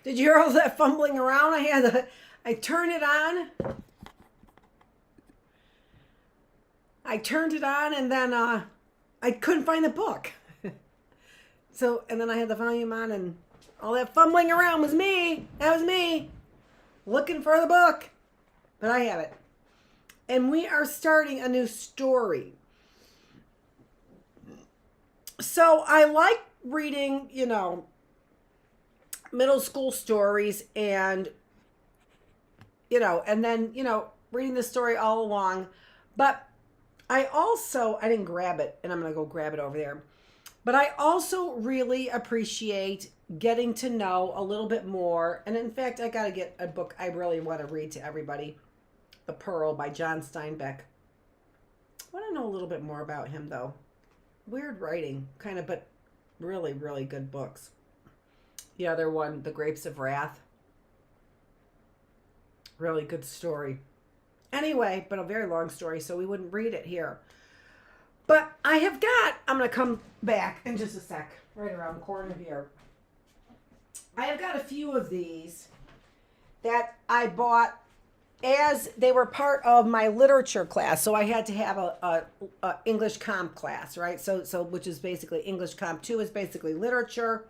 Did you hear all that fumbling around? I turned it on. I turned it on and then I couldn't find the book. So, and then I had the volume on and all that fumbling around was me. That was me looking for the book. But I have it. And we are starting a new story. So I like reading, middle school stories and, and then, reading the story all along. But I didn't grab it and I'm going to go grab it over there. But I also really appreciate getting to know a little bit more. And in fact, I got to get a book I really want to read to everybody. The Pearl by John Steinbeck. I want to know a little bit more about him, though. Weird writing, kind of, but really, really good books. The other one, The Grapes of Wrath. Really good story. Anyway, but a very long story, so we wouldn't read it here. But I'm going to come back in just a sec, right around the corner here. I have got a few of these that I bought as they were part of my literature class. So I had to have a English comp class, right? So which is basically English comp 2 is basically literature.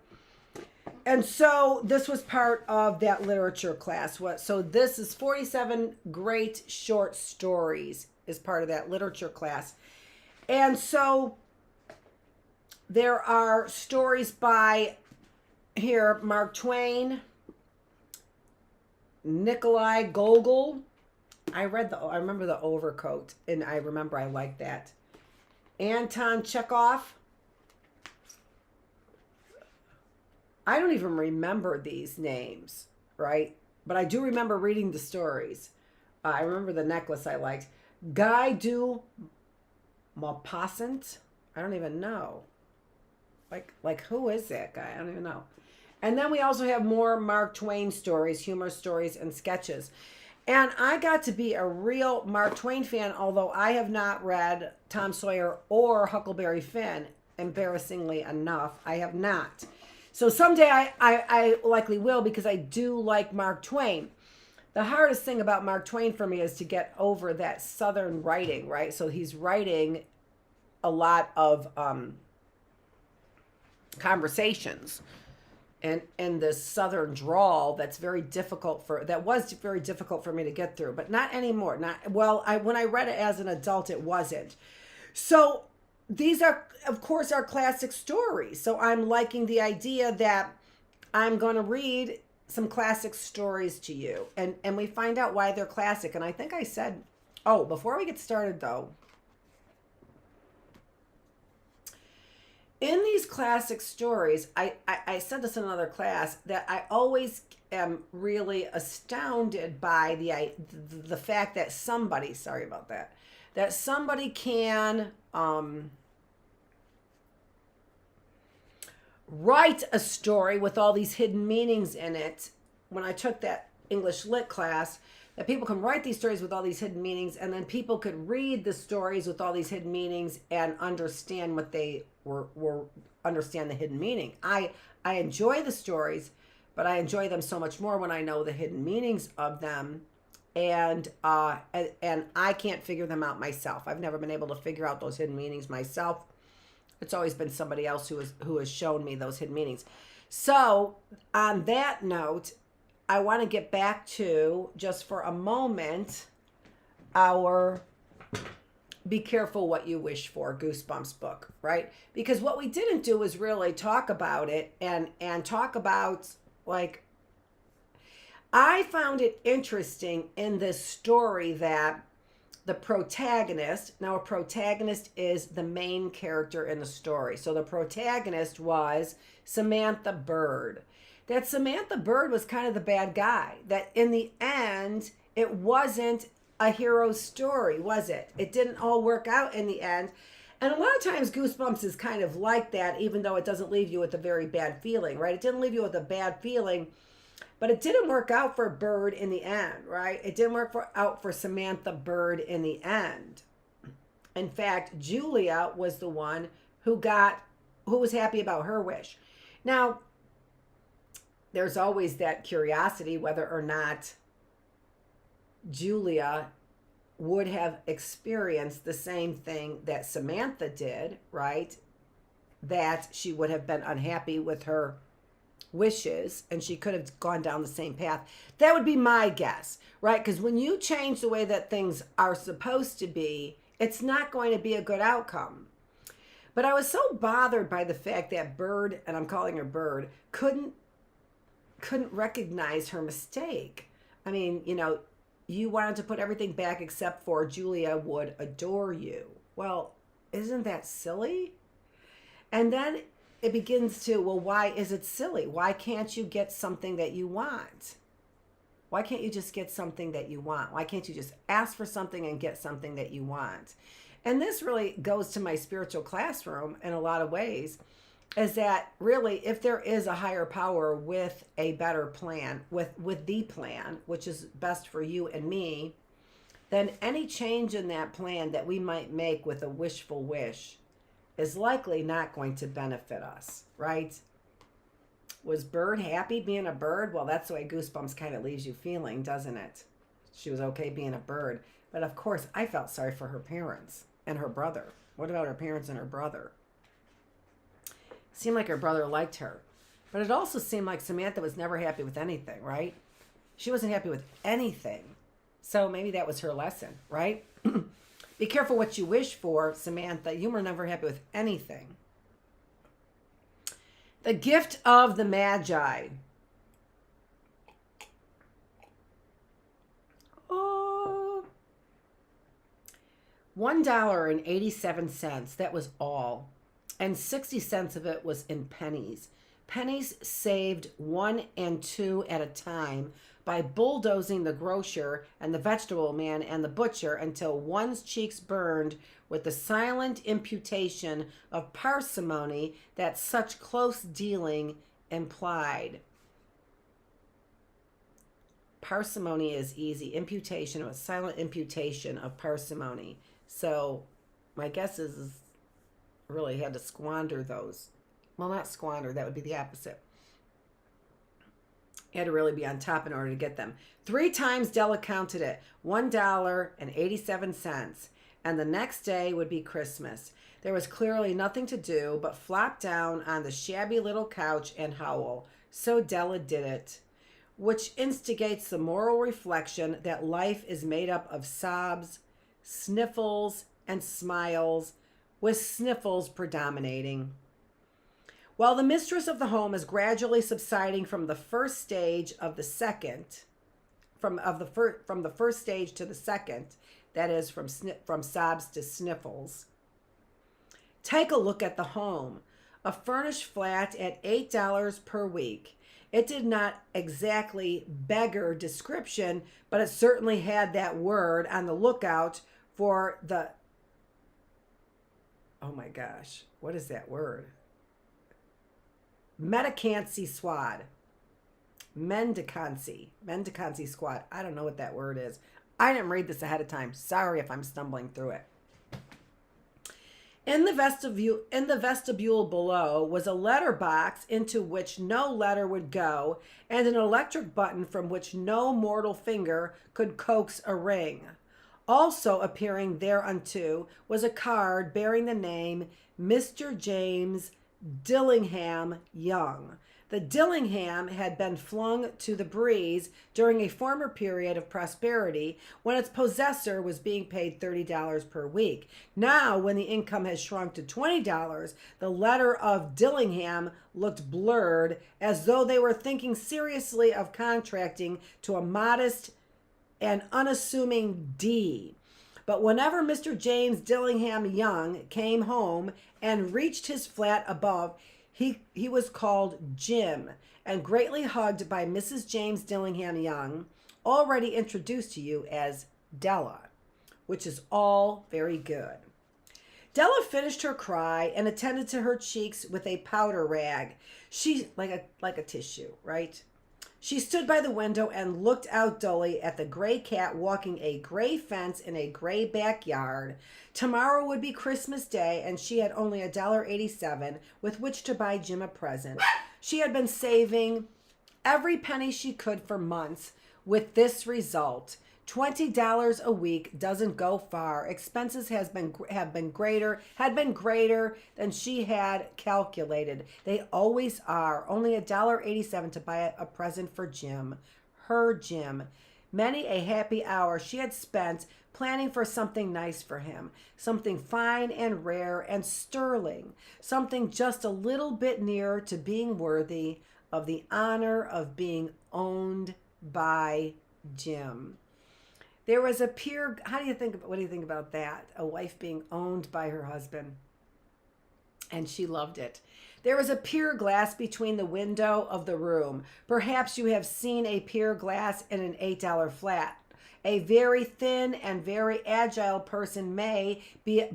And so this was part of that literature class. So this is 47 great short stories is part of that literature class. And so there are stories by here, Mark Twain, Nikolai Gogol. I remember The Overcoat, and I remember I liked that. Anton Chekhov. I don't even remember these names, right? But I do remember reading the stories. I remember the necklace I liked. Guy de Maupassant. I don't even know. Like who is that guy? I don't even know. And then we also have more Mark Twain stories, humor stories, and sketches. And I got to be a real Mark Twain fan, although I have not read Tom Sawyer or Huckleberry Finn, embarrassingly enough. I have not. So someday I likely will because I do like Mark Twain. The hardest thing about Mark Twain for me is to get over that Southern writing, right? So he's writing a lot of conversations. And this Southern drawl that was very difficult for me to get through, but not anymore. When I read it as an adult, it wasn't. So these are, of course, our classic stories. So I'm liking the idea that I'm going to read some classic stories to you, and we find out why they're classic. And I think I said, before we get started though, in these classic stories, I said this in another class, that I always am really astounded by the fact that somebody can write a story with all these hidden meanings in it. When I took that English lit class, that people can write these stories with all these hidden meanings, and then people could read the stories with all these hidden meanings and understand what they understand the hidden meaning. I enjoy the stories, but I enjoy them so much more when I know the hidden meanings of them, and I can't figure them out myself. I've never been able to figure out those hidden meanings myself. It's always been somebody else who has shown me those hidden meanings. So on that note, I want to get back to, just for a moment, our Be Careful What You Wish For Goosebumps book, right? Because what we didn't do is really talk about it and talk about, I found it interesting in this story that the protagonist, now a protagonist is the main character in the story. So the protagonist was Samantha Bird. That Samantha Bird was kind of the bad guy. That in the end, it wasn't a hero's story, was it? It didn't all work out in the end. And a lot of times Goosebumps is kind of like that, even though it doesn't leave you with a very bad feeling, right? It didn't leave you with a bad feeling, but it didn't work out for Bird in the end, right? It didn't out for Samantha Bird in the end. In fact, Julia was the one who was happy about her wish. Now, there's always that curiosity whether or not Julia would have experienced the same thing that Samantha did, right? That she would have been unhappy with her wishes and she could have gone down the same path. That would be my guess, right? Because when you change the way that things are supposed to be, it's not going to be a good outcome. But I was so bothered by the fact that Bird, and I'm calling her Bird, couldn't recognize her mistake. I mean, you wanted to put everything back except for Julia would adore you. Well, isn't that silly? And then it begins to, well, why is it silly? Why can't you get something that you want? Why can't you just get something that you want? Why can't you just ask for something and get something that you want? And this really goes to my spiritual classroom in a lot of ways, is that really if there is a higher power with a better plan, with the plan, which is best for you and me, then any change in that plan that we might make with a wishful wish is likely not going to benefit us, right? Was Bird happy being a bird? Well, that's the way Goosebumps kind of leaves you feeling, doesn't it? She was okay being a bird. But of course, I felt sorry for her parents and her brother. What about her parents and her brother? Seemed like her brother liked her. But it also seemed like Samantha was never happy with anything, right? She wasn't happy with anything. So maybe that was her lesson, right? Be careful what you wish for, Samantha. You were never happy with anything. The gift of the Magi. Oh, $1.87. That was all. And 60 cents of it was in pennies. Pennies saved 1 and 2 at a time by bulldozing the grocer and the vegetable man and the butcher until one's cheeks burned with the silent imputation of parsimony that such close dealing implied. Parsimony is easy. Imputation, a silent imputation of parsimony. So my guess is really had to squander those. Well, not squander, that would be the opposite. You had to really be on top in order to get them. 3 times Della counted it, $1.87. And the next day would be Christmas. There was clearly nothing to do but flop down on the shabby little couch and howl. So Della did it, which instigates the moral reflection that life is made up of sobs, sniffles, and smiles, with sniffles predominating. While the mistress of the home is gradually subsiding from the first stage of the second, from the first stage to the second, that is from sobs to sniffles. Take a look at the home, a furnished flat at $8 per week. It did not exactly beggar description, but it certainly had that word on the lookout for the, oh my gosh, what is that word? Mendicancy squad. Mendicancy squad. I don't know what that word is. I didn't read this ahead of time. Sorry if I'm stumbling through it. In the vestibule below was a letter box into which no letter would go, and an electric button from which no mortal finger could coax a ring. Also appearing thereunto was a card bearing the name Mr. James Dillingham Young. The Dillingham had been flung to the breeze during a former period of prosperity when its possessor was being paid $30 per week. Now, when the income has shrunk to $20, the letter of Dillingham looked blurred, as though they were thinking seriously of contracting to a modest and unassuming D. But whenever Mr. James Dillingham Young came home and reached his flat above, he was called Jim and greatly hugged by Mrs. James Dillingham Young, already introduced to you as Della, which is all very good. Della finished her cry and attended to her cheeks with a powder rag. She like a tissue, right? She stood by the window and looked out dully at the gray cat walking a gray fence in a gray backyard. Tomorrow would be Christmas Day, and she had only $1.87 with which to buy Jim a present. She had been saving every penny she could for months, with this result. $20 a week doesn't go far. Expenses had been greater than she had calculated. They always are. Only $1.87 to buy a present for Jim. Her Jim. Many a happy hour she had spent planning for something nice for him, something fine and rare and sterling, something just a little bit nearer to being worthy of the honor of being owned by Jim. There was a pure, what do you think about that? A wife being owned by her husband. And she loved it. There was a pier glass between the window of the room. Perhaps you have seen a pier glass in an $8 flat. A very thin and very agile person may,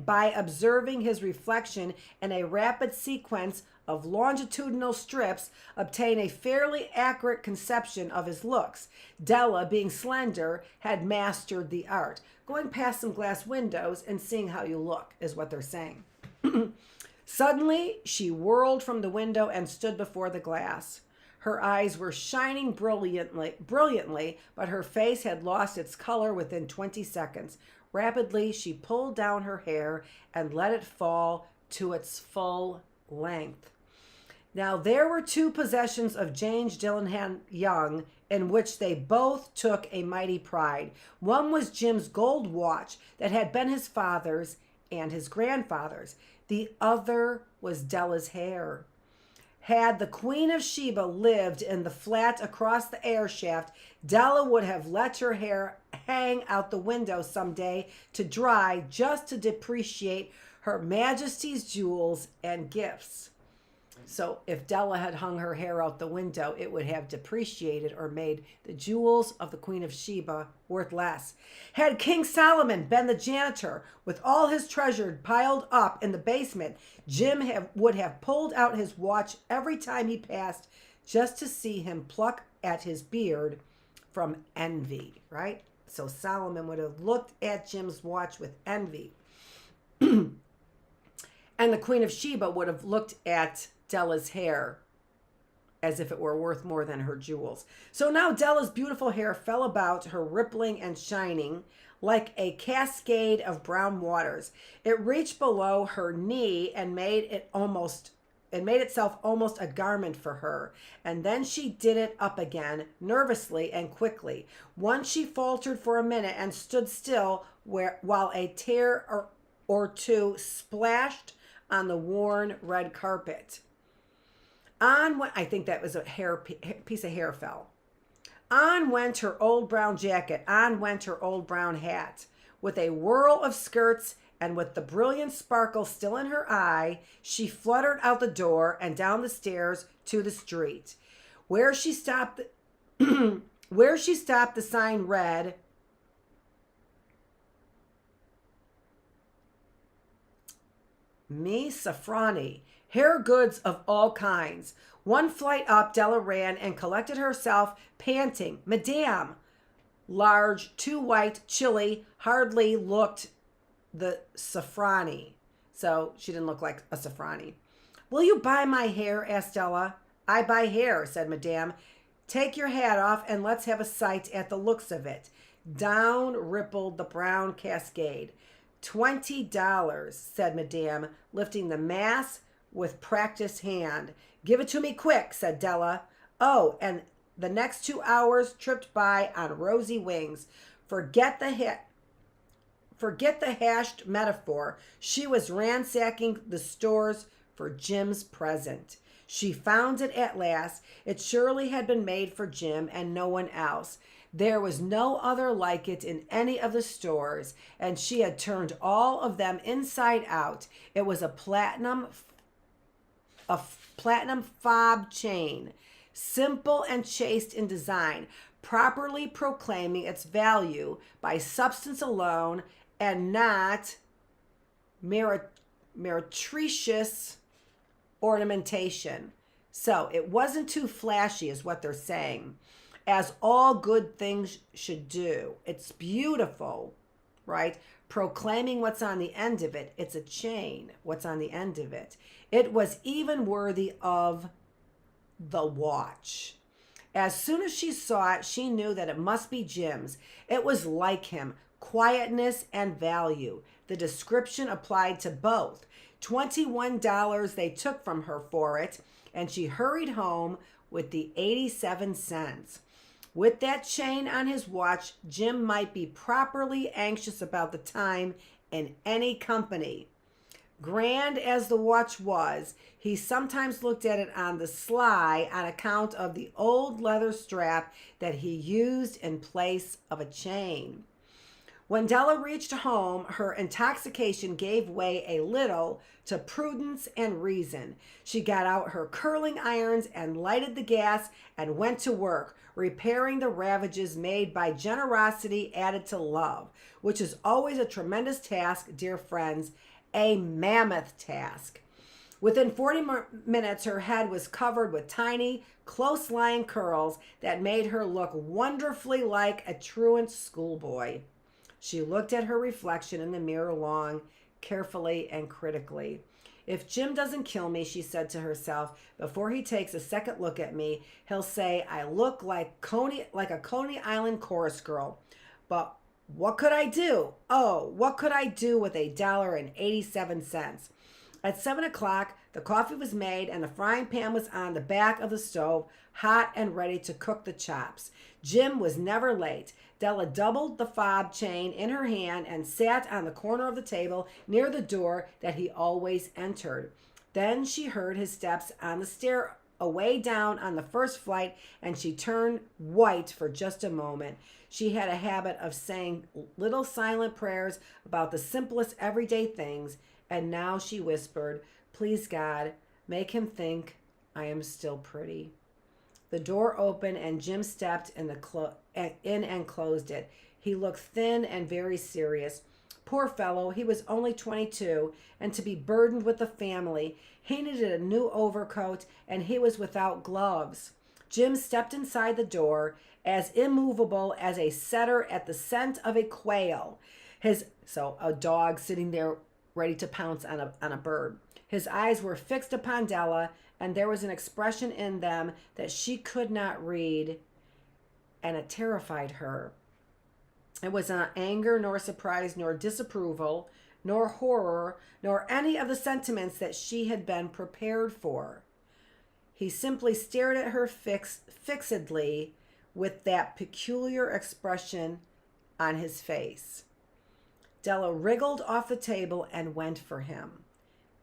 by observing his reflection in a rapid sequence of longitudinal strips, obtain a fairly accurate conception of his looks. Della, being slender, had mastered the art. Going past some glass windows and seeing how you look is what they're saying. Suddenly, she whirled from the window and stood before the glass. Her eyes were shining brilliantly, but her face had lost its color within 20 seconds. Rapidly, she pulled down her hair and let it fall to its full length. Now, there were two possessions of James Dillingham Young in which they both took a mighty pride. One was Jim's gold watch that had been his father's and his grandfather's. The other was Della's hair. Had the Queen of Sheba lived in the flat across the air shaft, Della would have let her hair hang out the window someday to dry, just to depreciate Her Majesty's jewels and gifts. So if Della had hung her hair out the window, it would have depreciated or made the jewels of the Queen of Sheba worth less. Had King Solomon been the janitor with all his treasure piled up in the basement, Jim would have pulled out his watch every time he passed just to see him pluck at his beard from envy, right? So Solomon would have looked at Jim's watch with envy. And the Queen of Sheba would have looked at Della's hair as if it were worth more than her jewels. So now Della's beautiful hair fell about her, rippling and shining like a cascade of brown waters. It reached below her knee and made itself almost a garment for her. And then she did it up again, nervously and quickly. Once she faltered for a minute and stood still while a tear or two splashed on the worn red carpet. I think that was a piece of hair fell. On went her old brown jacket. On went her old brown hat. With a whirl of skirts and with the brilliant sparkle still in her eye, she fluttered out the door and down the stairs to the street. Where she stopped, the sign read, "Me Safrani, hair goods of all kinds." One flight up, Della ran and collected herself, panting. "Madame." Large, too white, chilly, hardly looked the Safrani. So she didn't look like a Safrani. "Will you buy my hair?" asked Della. "I buy hair," said Madame. "Take your hat off and let's have a sight at the looks of it." Down rippled the brown cascade. $20, said Madame, lifting the mass with practiced hand. "Give it to me quick," said Della. Oh, and the next 2 hours tripped by on rosy wings. Forget the hashed metaphor. She was ransacking the stores for Jim's present. She found it at last. It surely had been made for Jim and no one else. There was no other like it in any of the stores, and she had turned all of them inside out. It was a platinum fob chain, simple and chaste in design, properly proclaiming its value by substance alone and not meretricious ornamentation. So it wasn't too flashy is what they're saying, as all good things should do. It's beautiful, right? Proclaiming what's on the end of it. It's a chain, what's on the end of it. It was even worthy of the watch. As soon as she saw it, she knew that it must be Jim's. It was like him, quietness and value. The description applied to both. $21 they took from her for it, and she hurried home with the 87 cents. With that chain on his watch, Jim might be properly anxious about the time in any company. Grand as the watch was, he sometimes looked at it on the sly on account of the old leather strap that he used in place of a chain. When Della reached home, her intoxication gave way a little to prudence and reason. She got out her curling irons and lighted the gas and went to work, repairing the ravages made by generosity added to love, which is always a tremendous task, dear friends, a mammoth task. Within 40 minutes, her head was covered with tiny, close-lying curls that made her look wonderfully like a truant schoolboy. She looked at her reflection in the mirror long, carefully and critically. If Jim doesn't kill me, she said to herself, before he takes a second look at me, he'll say I look like a Coney Island chorus girl. But what could I do? Oh, what could I do with $1.87? At 7 o'clock, the coffee was made and the frying pan was on the back of the stove, hot and ready to cook the chops. Jim was never late. Della doubled the fob chain in her hand and sat on the corner of the table near the door that he always entered. Then she heard his steps on the stair away down on the first flight, and she turned white for just a moment. She had a habit of saying little silent prayers about the simplest everyday things, and now she whispered, "Please, God, make him think I am still pretty." The door opened and Jim stepped in and closed it. He looked thin and very serious. Poor fellow, he was only 22, and to be burdened with the family. He needed a new overcoat, and he was without gloves. Jim stepped inside the door, as immovable as a setter at the scent of a quail. A dog sitting there ready to pounce on a bird. His eyes were fixed upon Della, and there was an expression in them that she could not read, and it terrified her. It was not anger, nor surprise, nor disapproval, nor horror, nor any of the sentiments that she had been prepared for. He simply stared at her fixedly with that peculiar expression on his face. Della wriggled off the table and went for him.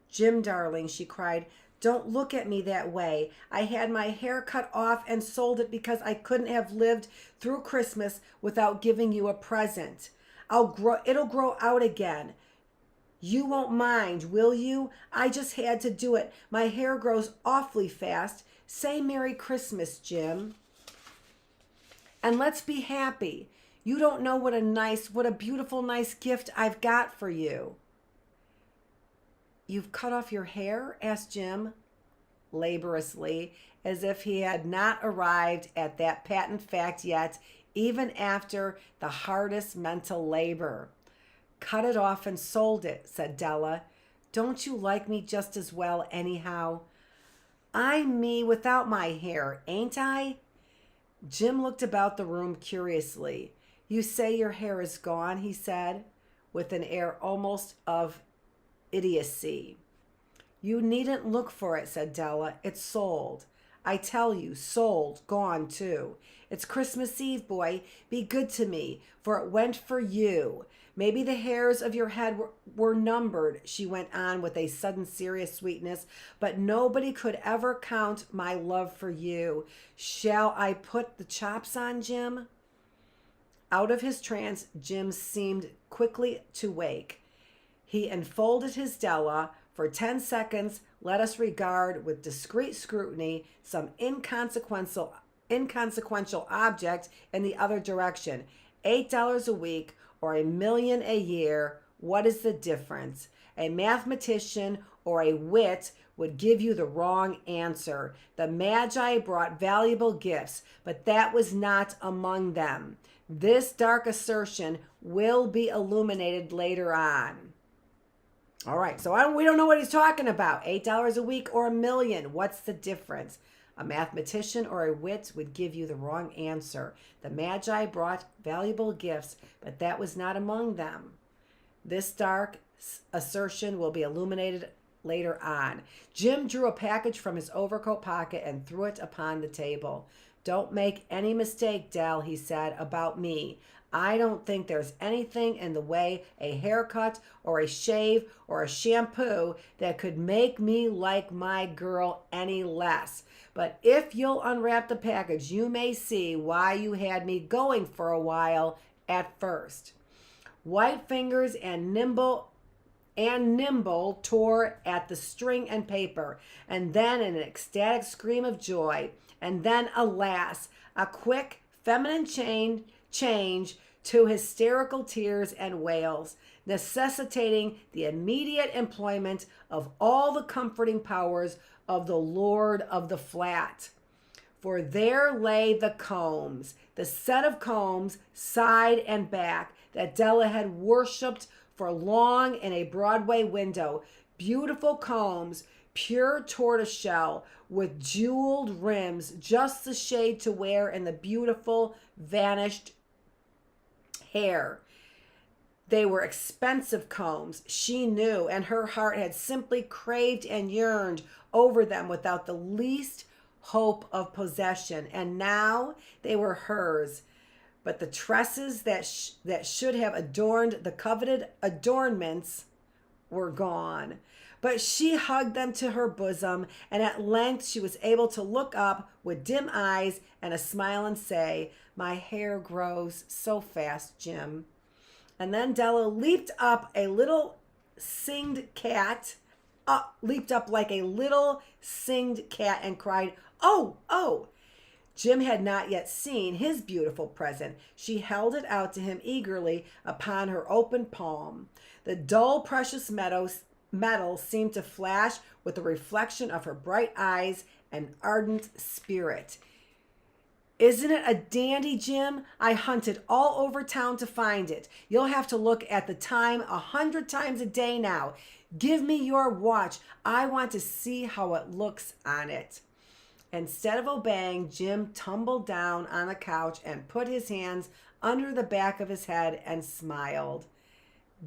"Jim, darling," she cried, "don't look at me that way. I had my hair cut off and sold it because I couldn't have lived through Christmas without giving you a present. It'll grow out again. You won't mind, will you? I just had to do it. My hair grows awfully fast. Say Merry Christmas, Jim. And let's be happy. You don't know what a beautiful, nice gift I've got for you." "You've cut off your hair?" asked Jim, laboriously, as if he had not arrived at that patent fact yet, even after the hardest mental labor. "Cut it off and sold it," said Della. "Don't you like me just as well anyhow? I'm me without my hair, ain't I?" Jim looked about the room curiously. "You say your hair is gone," he said, with an air almost of idiocy. "You needn't look for it," said Della. "It's sold. I tell you, sold, gone too. It's Christmas Eve, boy. Be good to me, for it went for you. Maybe the hairs of your head were numbered," she went on with a sudden serious sweetness, "but nobody could ever count my love for you. Shall I put the chops on, Jim?" Out of his trance, Jim seemed quickly to wake. He enfolded his Della. For 10 seconds, let us regard with discreet scrutiny some inconsequential object in the other direction. $8 a week or $1 million a year, what is the difference? A mathematician or a wit would give you the wrong answer. The Magi brought valuable gifts, but that was not among them. This dark assertion will be illuminated later on. All right, so we don't know what he's talking about. $8 a week or $1 million. What's the difference? A mathematician or a wit would give you the wrong answer. The Magi brought valuable gifts, but that was not among them. This dark assertion will be illuminated later on. Jim drew a package from his overcoat pocket and threw it upon the table. Don't make any mistake, Dell, he said, about me. I don't think there's anything in the way a haircut or a shave or a shampoo that could make me like my girl any less. But if you'll unwrap the package, you may see why you had me going for a while at first. White fingers and nimble tore at the string and paper, and then an ecstatic scream of joy, and then, alas, a quick feminine change to hysterical tears and wails, necessitating the immediate employment of all the comforting powers of the Lord of the Flat. For there lay the combs, the set of combs, side and back, that Della had worshipped for long in a Broadway window. Beautiful combs, pure tortoiseshell, with jeweled rims, just the shade to wear in the beautiful vanished hair. They were expensive combs, she knew, and her heart had simply craved and yearned over them without the least hope of possession. And now they were hers. But the tresses that should have adorned the coveted adornments were gone. But she hugged them to her bosom, and at length she was able to look up with dim eyes and a smile and say, "My hair grows so fast, Jim." And then Della leaped up like a little singed cat and cried, "Oh, oh!" Jim had not yet seen his beautiful present. She held it out to him eagerly upon her open palm. The dull, precious metal seemed to flash with the reflection of her bright eyes and ardent spirit. "Isn't it a dandy, Jim? I hunted all over town to find it. You'll have to look at the time 100 times a day now. Give me your watch. I want to see how it looks on it." Instead of obeying, Jim tumbled down on the couch and put his hands under the back of his head and smiled.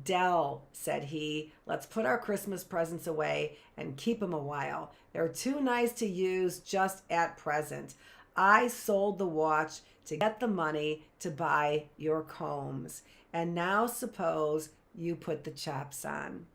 "Dell," said he, "let's put our Christmas presents away and keep them a while. They're too nice to use just at present. I sold the watch to get the money to buy your combs. And now suppose you put the chops on."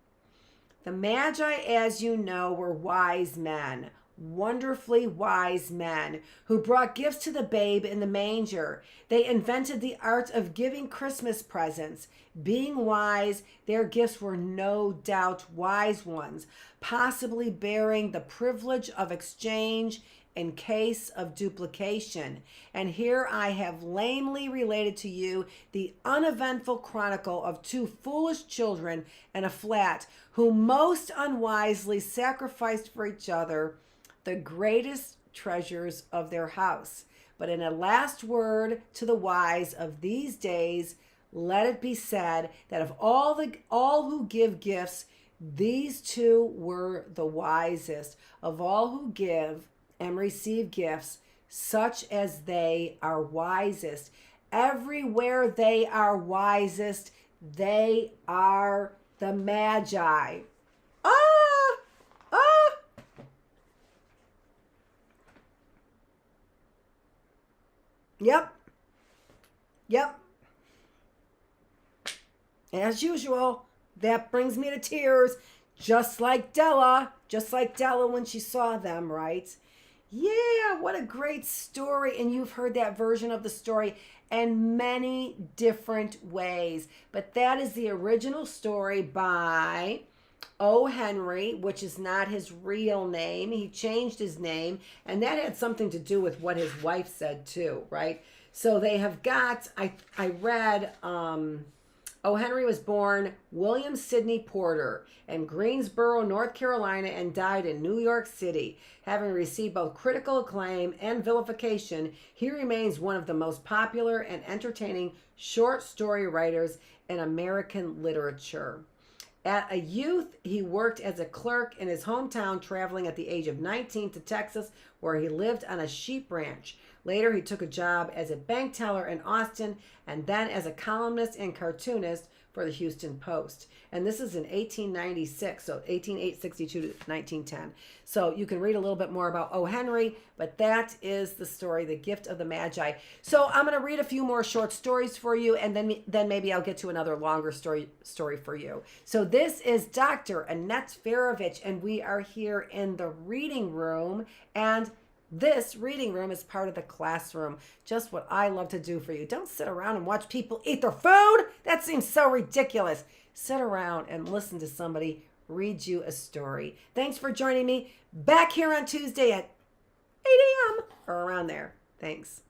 The Magi, as you know, were wise men, wonderfully wise men, who brought gifts to the babe in the manger. They invented the art of giving Christmas presents. Being wise, their gifts were no doubt wise ones, possibly bearing the privilege of exchange in case of duplication. And here I have lamely related to you the uneventful chronicle of two foolish children in a flat who most unwisely sacrificed for each other the greatest treasures of their house. But in a last word to the wise of these days, let it be said that of all who give gifts, these two were the wisest. Of all who give and receive gifts, such as they are wisest. Everywhere they are wisest, they are the Magi. Yep. As usual, that brings me to tears, just like Della when she saw them, right? Yeah, what a great story. And you've heard that version of the story in many different ways. But that is the original story by O. Henry, which is not his real name. He changed his name, and that had something to do with what his wife said too, right? So they have got, I read, O. Henry was born William Sidney Porter in Greensboro, North Carolina, and died in New York City. Having received both critical acclaim and vilification, he remains one of the most popular and entertaining short story writers in American literature. At a youth, he worked as a clerk in his hometown, traveling at the age of 19 to Texas, where he lived on a sheep ranch. Later, he took a job as a bank teller in Austin and then as a columnist and cartoonist for the Houston Post. And this is in 1896, so 1862 to 1910. So you can read a little bit more about O. Henry, but that is the story, The Gift of the Magi. So I'm going to read a few more short stories for you, and then maybe I'll get to another longer story for you. So this is Dr. Annette Feravich, and we are here in the reading room, and this reading room is part of the classroom. Just what I love to do for you. Don't sit around and watch people eat their food. That seems so ridiculous. Sit around and listen to somebody read you a story. Thanks for joining me back here on Tuesday at 8 a.m. or around there. Thanks.